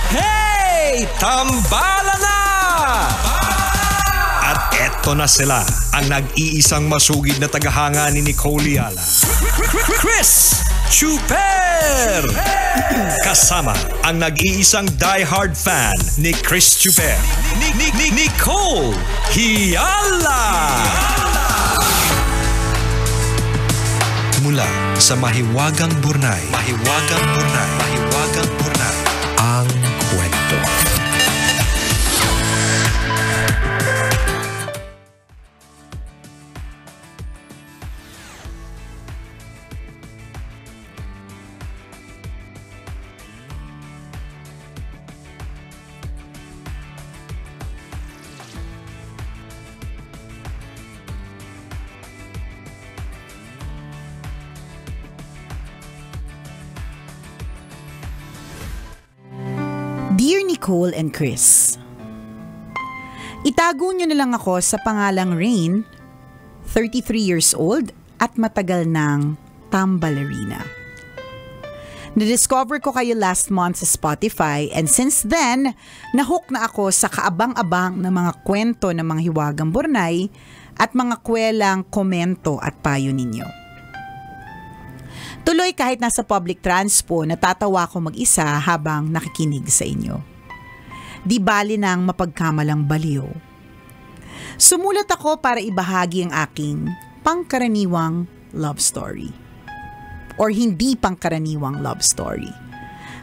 Hey! Tambala na! At eto na sila, ang nag-iisang masugid na tagahanga ni Nicole Yala. Chris Chuper! Kasama ang nag-iisang diehard fan ni Chris Chuper, Nicole Yala! Mula sa Mahiwagang Burnay, ang kwento. Dear Nicole and Chris, itago niyo na lang ako sa pangalang Rain, 33 years old at matagal ng tambalerina. Na-discover ko kayo last month sa Spotify and since then, nahook na ako sa kaabang-abang na mga kwento ng mga hiwagang Burnay at mga kwelang komento at payo ninyo. Tuloy kahit nasa public transpo, natatawa ko mag-isa habang nakikinig sa inyo. Di bali nang mapagkamalang baliw. Sumulat ako para ibahagi ang aking pangkaraniwang love story. Or hindi pangkaraniwang love story.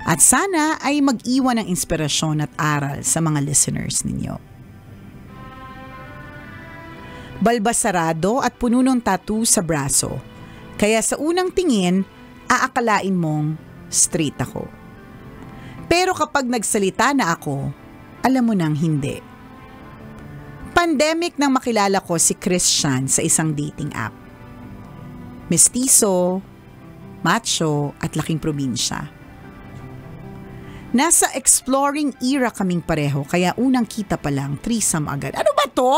At sana ay mag-iwan ng inspirasyon at aral sa mga listeners ninyo. Balbasarado at puno ng tattoo sa braso. Kaya sa unang tingin, aakalain mong straight ako. Pero kapag nagsalita na ako, alam mo nang hindi. Pandemic nang makilala ko si Christian sa isang dating app. Mestizo, macho at laking probinsya. Nasa exploring era kaming pareho kaya unang kita pa lang threesome agad. Ano ba to?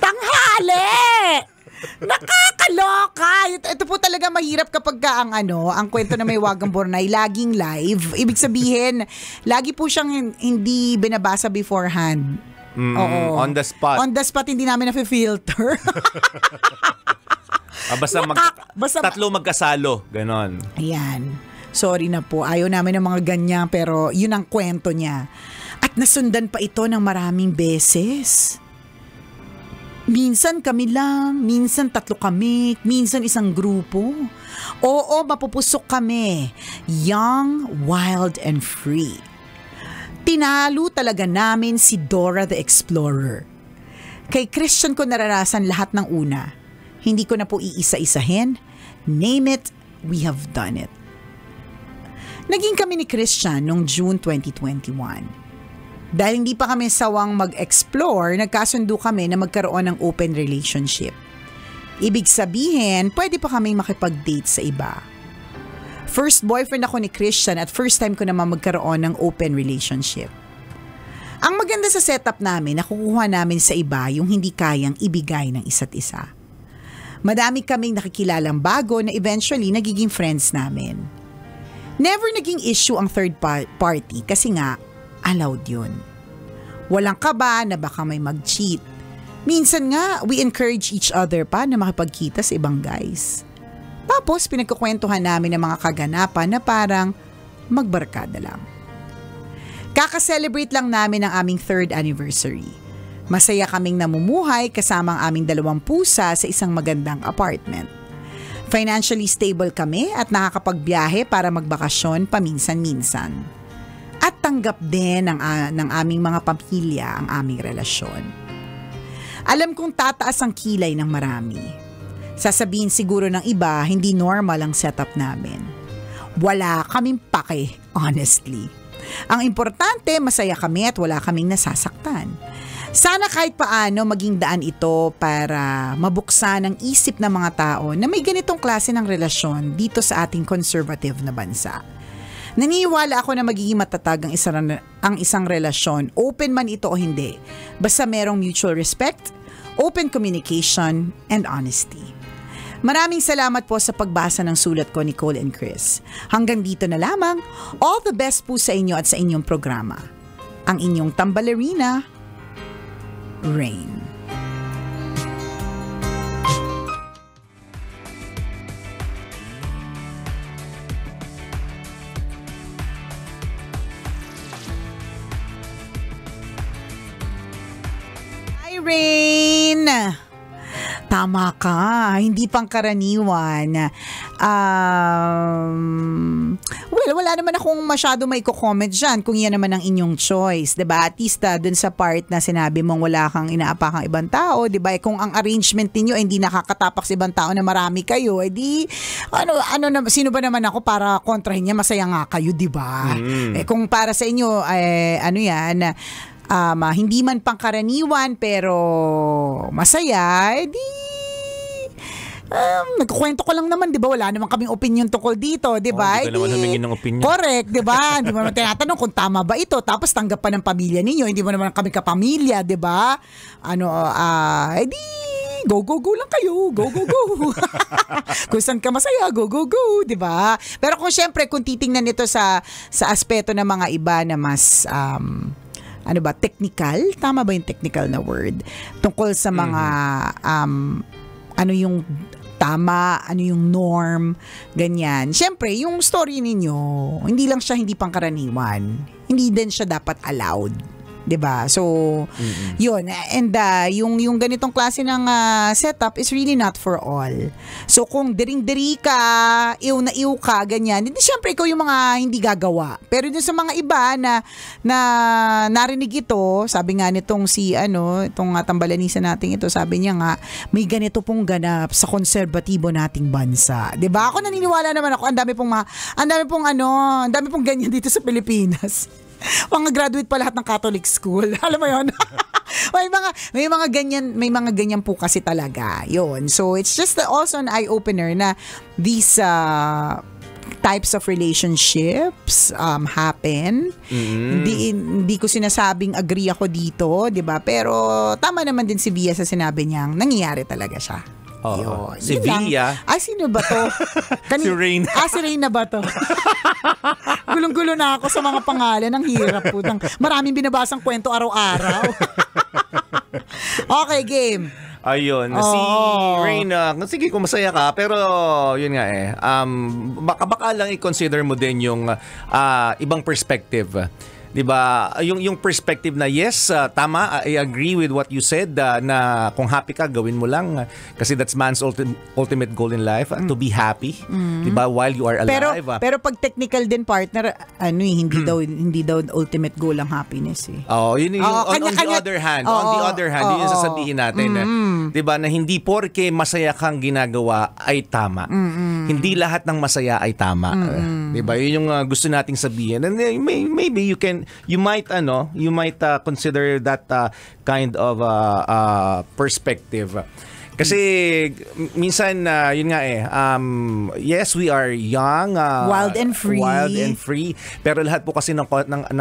Tanghali! Nakakaloka! Ito po talaga mahirap kapag ang kwento na may Wagang Burnay laging live. Ibig sabihin, lagi po siyang hindi binabasa beforehand. Oo. On the spot. On the spot, hindi namin na-filter. Basta tatlo magkasalo. Ganon. Ayan. Sorry na po. Ayaw namin ng mga ganyan pero yun ang kwento niya. At nasundan pa ito ng maraming beses. Minsan kami lang, minsan tatlo kami, minsan isang grupo. Oo, mapupusok kami. Young, wild, and free. Tinalo talaga namin si Dora the Explorer. Kay Christian ko naranasan lahat ng una. Hindi ko na po iisa-isahin. Name it, we have done it. Naging kami ni Christian noong June 2021. Dahil hindi pa kami sawang mag-explore, nagkasundo kami na magkaroon ng open relationship. Ibig sabihin, pwede pa kami makipag-date sa iba. First boyfriend ako ni Christian at first time ko naman magkaroon ng open relationship. Ang maganda sa setup namin, nakukuha namin sa iba yung hindi kayang ibigay ng isa't isa. Madami kaming nakikilalang bago na eventually nagiging friends namin. Never naging issue ang third party kasi nga, allowed yun. Walang kaba na baka may mag-cheat. Minsan nga, we encourage each other pa na makipagkita sa ibang guys. Tapos, pinagkukwentuhan namin ng mga kaganapan na parang magbarkada lang. Kaka-celebrate lang namin ang aming 3rd anniversary. Masaya kaming namumuhay kasama ang aming 2 pusa sa isang magandang apartment. Financially stable kami at nakakapagbiyahe para magbakasyon paminsan-minsan. At tanggap din ng aming mga pamilya ang aming relasyon. Alam kong tataas ang kilay ng marami. Sasabihin siguro ng iba, hindi normal ang setup namin. Wala kaming pake, honestly. Ang importante, masaya kami at wala kaming nasasaktan. Sana kahit paano maging daan ito para mabuksan ang isip ng mga tao na may ganitong klase ng relasyon dito sa ating conservative na bansa. Naniniwala ako na magiging matatag ang isang relasyon, open man ito o hindi, basta merong mutual respect, open communication, and honesty. Maraming salamat po sa pagbasa ng sulat ko, Nicole and Chris. Hanggang dito na lamang. All the best po sa inyo at sa inyong programa. Ang inyong tambalerina, Rain. Hi, Rain! Tama ka, hindi pangkaraniwan. Well, wala naman akong masyado may comment dyan kung yan naman ang inyong choice, diba? At least dun sa part na sinabi mong wala kang inaapakang ibang tao, diba? Kung ang arrangement ninyo hindi nakakatapak sa ibang tao na marami kayo, edi sino ba naman ako para kontrahin niya, masaya nga kayo, diba? Kung para sa inyo, hindi man pangkaraniwan pero masaya, edi nagkukwento ko lang naman, di ba? Wala naman kaming opinion tungkol dito, di ba? Hindi ko naman humingin ng opinion. Correct, di ba? Hindi mo naman tinatanong kung tama ba ito, tapos tanggap pa ng pamilya ninyo, hindi mo naman kami kapamilya, di ba? Edi go lang kayo. Go. Kung saan ka masaya, go. Di ba? Pero kung syempre, kung titingnan nito sa aspeto ng mga iba na mas technical? Tama ba yung technical na word? Tungkol sa mga ano yung tama, ano yung norm, ganyan. Siyempre, yung story ninyo, hindi lang siya hindi pangkaraniwan. Hindi din siya dapat allowed. 'Di ba? So, yun. And yung ganitong klase ng setup is really not for all. So, kung diring-diri ka, iw na iw ka, ganyan, hindi syempre ikaw yung mga hindi gagawa. Pero dun sa mga iba na narinig ito, sabi nga nitong itong tambalanisa nating ito, sabi niya nga, may ganito pong ganap sa konserbatibo nating bansa. 'Di ba? Ako naniniwala naman ako, ang dami pong ganyan dito sa Pilipinas. Mga graduate pa lahat ng Catholic school. Alam mo 'yon? may mga ganyan po kasi talaga. 'Yon. So it's just also an eye opener na these types of relationships happen. Hindi ko sinasabing agree ako dito, 'di ba? Pero tama naman din si Bia sa sinabi niyang nangyayari talaga siya. Si Via. Ay, sino ba to? Si Rain. Si Rain na ba to? Gulong-gulo na ako sa mga pangalan. Ang hirap po. Maraming binabasang kwento araw-araw. Okay, game. Ayun, si Rain, sige kung masaya ka, pero yun nga baka lang i-consider mo din yung ibang perspective. 'Di ba? Yung perspective na yes, tama, I agree with what you said, na kung happy ka, gawin mo lang kasi that's man's ultimate goal in life, to be happy, 'di ba, while you are alive. Pero pag technical din, partner, hindi daw ultimate goal ang happiness eh. Yun on the other hand, yun yung sasabihin natin, 'di ba, na hindi porke masaya kang ginagawa ay tama. Hindi lahat ng masaya ay tama. 'Di ba? Yun yung gusto nating sabihin. And maybe you might consider that kind of perspective. Kasi minsan yun nga yes, we are young, wild and free, pero lahat po kasi ng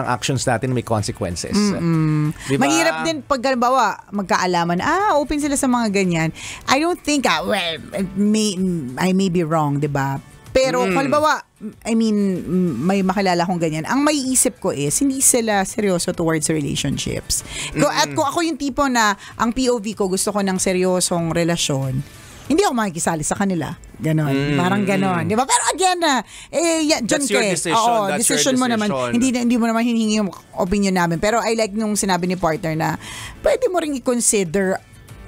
actions natin may consequences. Diba? Mahirap din pag halimbawa magkaalaman, open sila sa mga ganyan. I don't think I may be wrong, 'di ba? Pero halimbawa, may makilala kong ganyan. Ang maiisip ko is, hindi sila seryoso towards relationships. At kung ako yung tipo na, ang POV ko, gusto ko ng seryosong relasyon, hindi ako makikisali sa kanila. Ganon. Parang ganon. Di ba? Pero again, that's your decision. Decision mo naman. Hindi mo naman hinihingi yung opinion namin. Pero I like nung sinabi ni partner na, pwede mo ring i-consider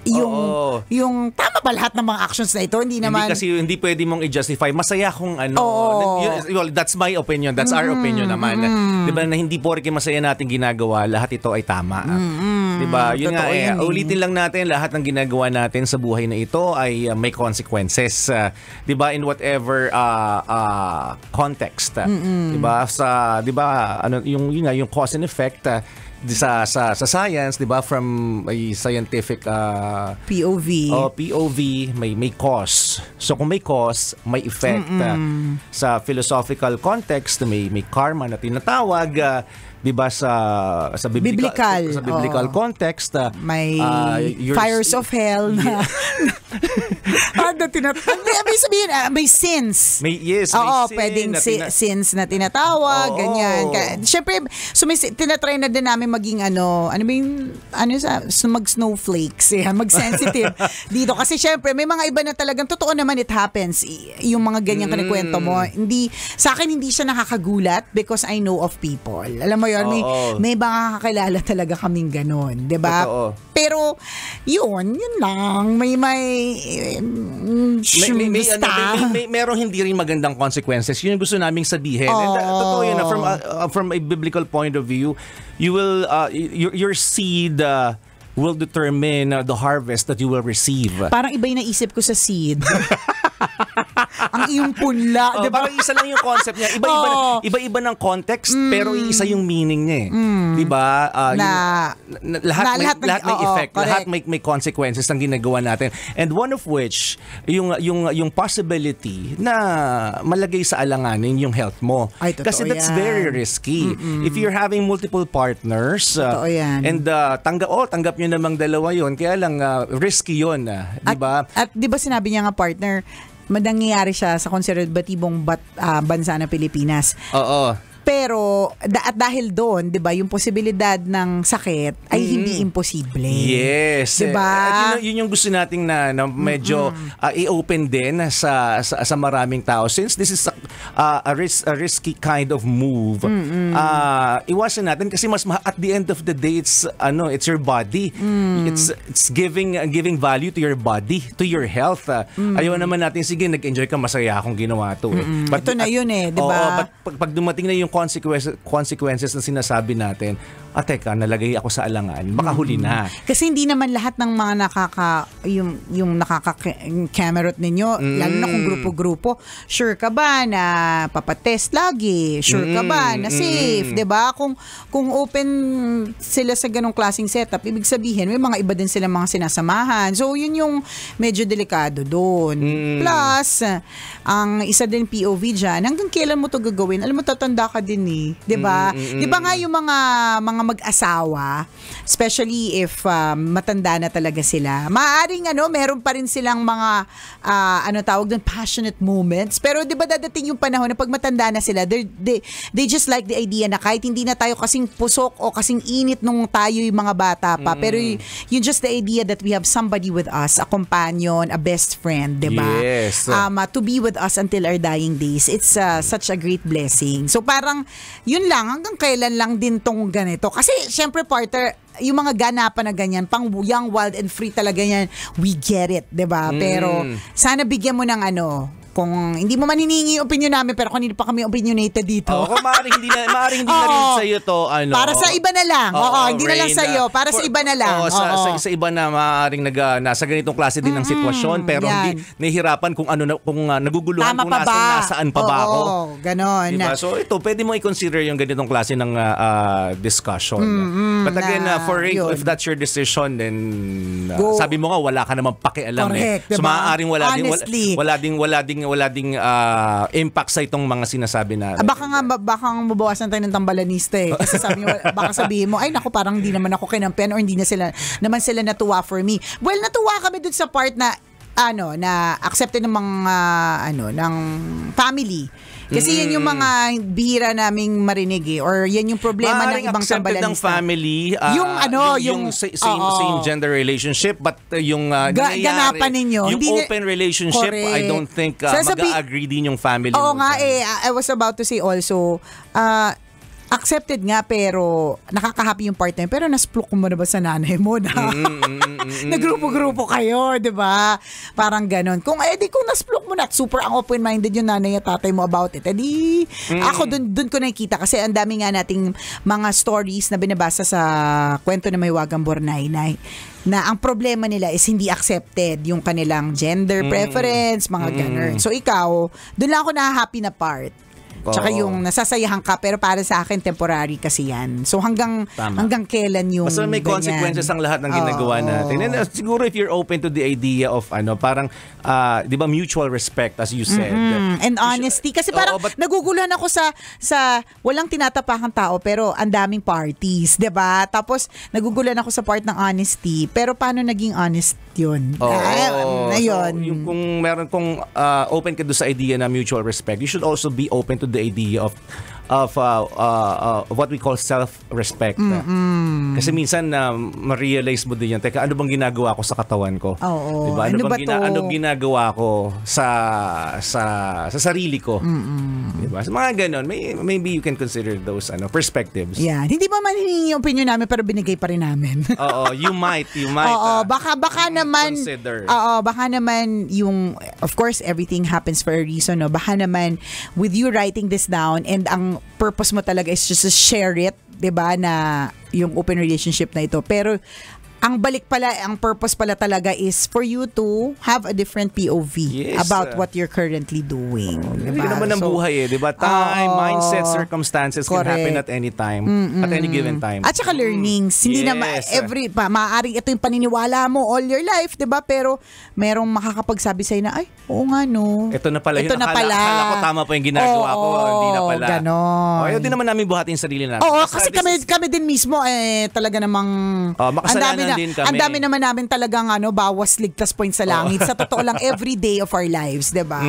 yung tama ba lahat ng mga actions na ito? Hindi pwede mong i-justify. Masaya kung well, that's my opinion. That's our opinion naman. 'Di ba, na hindi porke masaya natin ginagawa, lahat ito ay tama. 'Di ba? Yun nga ulitin lang natin, lahat ng ginagawa natin sa buhay na ito ay may consequences. 'Di ba? In whatever context. 'Di ba? Yung cause and effect, sa science, 'di ba, from a scientific POV. POV, may cause. So kung may cause, may effect. Sa philosophical context, may karma na tinatawag, 'di ba, sa biblical context, may fires of hell na may sabihin, may sins. May sin pwedeng sins na tinatawag, ganyan. Siyempre, tinatry na din namin maging mag-snowflakes, mag-sensitive dito. Kasi siyempre, may mga iba na talagang, totoo naman it happens, yung mga ganyang kanikwento mo. Sa akin, hindi siya nakakagulat because I know of people. Alam mo yun, may mga kakilala talaga kaming ganon, diba? Pero, yun lang. Merong hindi rin magandang consequences. Yun yung gusto naming sabihin. And totoo yun, from a biblical point of view, you will your seed will determine the harvest that you will receive. Parang iba yung naisip ko sa seed. Ang iyong punla, diba? Parang isa lang yung concept niya. Iba-iba ng context, pero isa yung meaning niya eh. Diba? Lahat may effect. Lahat may consequences ng ginagawa natin. And one of which, yung possibility na malagay sa alanganin yung health mo. Kasi that's very risky. If you're having multiple partners, and tanggap nyo namang dalawa yun, kaya lang risky yun. Diba? At diba sinabi niya nga, partner, nangyayari siya sa konserbatibong bansa na Pilipinas. Pero dahil doon, 'di ba, yung posibilidad ng sakit ay hindi imposible. Yes. 'Di ba? Yun yung gusto nating na medyo i-open din sa maraming tao, since this is a risky kind of move. Iwasan natin kasi at the end of the day, it's your body. It's giving value to your body, to your health. Ayaw naman natin, sige, nag-enjoy ka, masaya akong ginawa to. But ito na yun 'di ba? Pag dumating na yung consequences na sinasabi natin, teka, nalagay ako sa alangan, baka huli na. Kasi hindi naman lahat ng mga yung nakaka-camerot ninyo, lalo na kung grupo-grupo, sure ka ba na papatest lagi? Sure ka ba na safe? 'Di ba? Kung open sila sa ganong klaseng setup, ibig sabihin, may mga iba din silang mga sinasamahan. So, yun yung medyo delikado doon. Plus, ang isa din POV dyan, hanggang kailan mo to gagawin? Alam mo, tatanda ka din eh. 'Di ba? 'Di ba nga yung mga mag-asawa, especially if matanda na talaga sila, maaaring meron pa rin silang mga tawag doon, passionate moments. Pero 'di ba dadating yung panahon na pag matanda na sila, they just like the idea na kahit hindi na tayo kasing pusok o kasing init nung tayo yung mga bata pa, pero yung just the idea that we have somebody with us, a companion, a best friend, 'di ba? Yes. To be with us until our dying days. It's such a great blessing. So parang yun lang, hanggang kailan lang din tong ganito. Kasi syempre, partner, yung mga ganapan na ganyan, pang young, wild and free talaga yan, we get it, 'di ba? Pero sana bigyan mo ng kung hindi mo man hiningi yung opinion namin, pero kanina pa kami opinionated dito. Kung maaaring hindi na rin sa'yo to, para sa iba na lang. Hindi na lang sa'yo. Para sa iba na lang. Sa iba na maaaring nasa ganitong klase din ng sitwasyon, pero hindi nahihirapan kung naguguluhan kung nasaan pa ba ako. Ganon. Diba? So ito, pwede mo i-consider yung ganitong klase ng discussion. But again, if that's your decision, then sabi mo nga, wala ka naman pakialam. Correct, So maaaring wala ding impact sa itong mga sinasabi na. Baka mabawasan tayo ng tambalanista eh. Kasi baka sabihin mo, ay naku, parang hindi naman ako kinampihan or hindi na sila natuwa for me. Well, natuwa kami dun sa part na na accepted ng mga ng family. Kasi yan yung mga bihira naming marinig eh, or yan yung problema ng ibang tambalanista. Ng family, yung same gender relationship, but yung ganapan ninyo, yung open relationship, correct. I don't think mag-agree din yung family. Oo nga I was about to say also, accepted nga, pero nakakahappy yung partner, pero nasplok mo na ba sa nanay mo na nagrupo-grupo kayo, di ba? Parang ganon. Kung nasplok mo na at super ang open-minded yung nanay at tatay mo about it, ako dun ko nakikita, kasi ang dami nga nating mga stories na binabasa sa kwento na may wagang Bornay na ang problema nila is hindi accepted yung kanilang gender preference, mga ganon. So ikaw, dun lang ako na happy na part. Tsaka yung nasasayahan ka, pero para sa akin, temporary kasi yan. So hanggang kailan yung basta may ganyan. consequences ang lahat ng ginagawa natin. And siguro if you're open to the idea of parang, di ba, mutual respect as you said. And honesty. Kasi parang naguguluhan ako sa walang tinatapakang tao, pero ang daming parties, di ba? Tapos naguguluhan ako sa part ng honesty, pero paano naging honest yun? Ayun. So, kung meron kung open ka doon sa idea na mutual respect, you should also be open to the idea of what we call self-respect. Kasi minsan ma-realize mo din yan, teka, ano bang ginagawa ko sa katawan ko? Oo. Diba? Ano ginagawa ko sa sarili ko? Diba? So, mga ganon, maybe you can consider those perspectives. Yeah. Hindi ba man hiningi yung opinion namin, pero binigay pa rin namin. Oo, you might. Oo, baka naman consider. Oo, baka naman yung, of course, everything happens for a reason, no? Baka naman with you writing this down and ang purpose mo talaga is just to share it, 'di ba, na yung open relationship na ito. Pero ang purpose pala talaga is for you to have a different POV about what you're currently doing. Hindi naman ang buhay di ba? Time, mindset, circumstances can happen at any time, at any given time. At saka learnings. Hindi naman maaaring ito yung paniniwala mo all your life, di ba? Pero merong makakapagsabi sa'yo na, ay, oo nga no. Ito na pala yun. Akala ko tama pa yung ginagawa ko. Hindi na pala. Ganon. Ayaw din naman namin buhatin yung sarili namin. Oo, kasi kami din mismo, talaga namang makasalanan din kami. Ang dami naman namin talagang bawas ligtas points sa langit. Sa totoo lang, every day of our lives, di ba?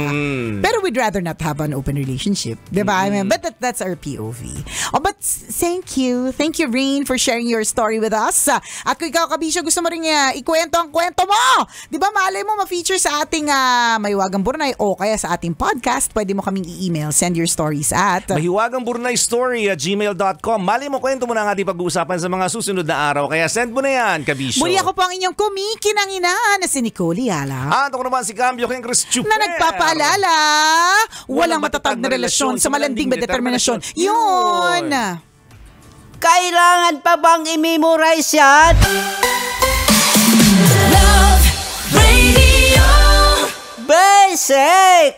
Pero we'd rather not have an open relationship, di ba? I mean, but that's our POV. But thank you, Rain, for sharing your story with us. At kung ikaw, Kabisyo, gusto mo rin ikwento ang kwento mo, di ba? Malay mo ma-feature sa ating Mahiwagang Burnay o kaya sa ating podcast, pwede mo kaming i-email. Send your stories at mahiwagangburnaystory@gmail.com. Malay mo, kwento mo na ang ating pag-uusapan sa mga susunod na araw. Kaya send mo na yan, Kabisyo. Muli ako po ang inyong kumikinang-ina na si Nicole Yala. At ako naman si Cambio King Chris Chuper. Na nagpapaalala, walang matatag na relasyon sa malanding determinasyon. Yun! Kailangan pa bang i-memorize yan? Love Radio Basic!